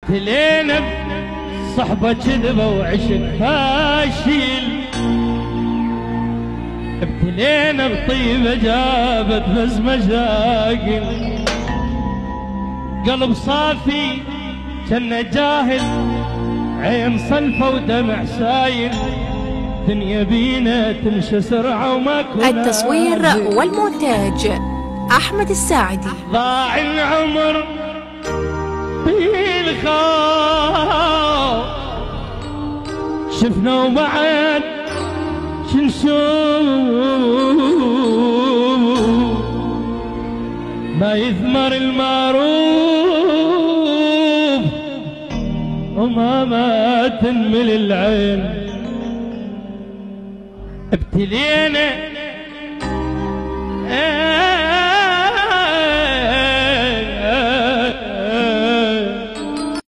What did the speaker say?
ابتلينا بصحبة كذبة وعشق فاشل، ابتلينا بطيبة جابت بس مشاكل، قلب صافي كنا جاهل، عين صلفة ودمع سايل، دنيا بينا تمشي سرعة وما كنا. التصوير والمونتاج أحمد الساعدي. ضاع العمر بالخوف، شفنا وبعد شنشوف، ما يثمر المعروف وما تنمل العين. ابتلينا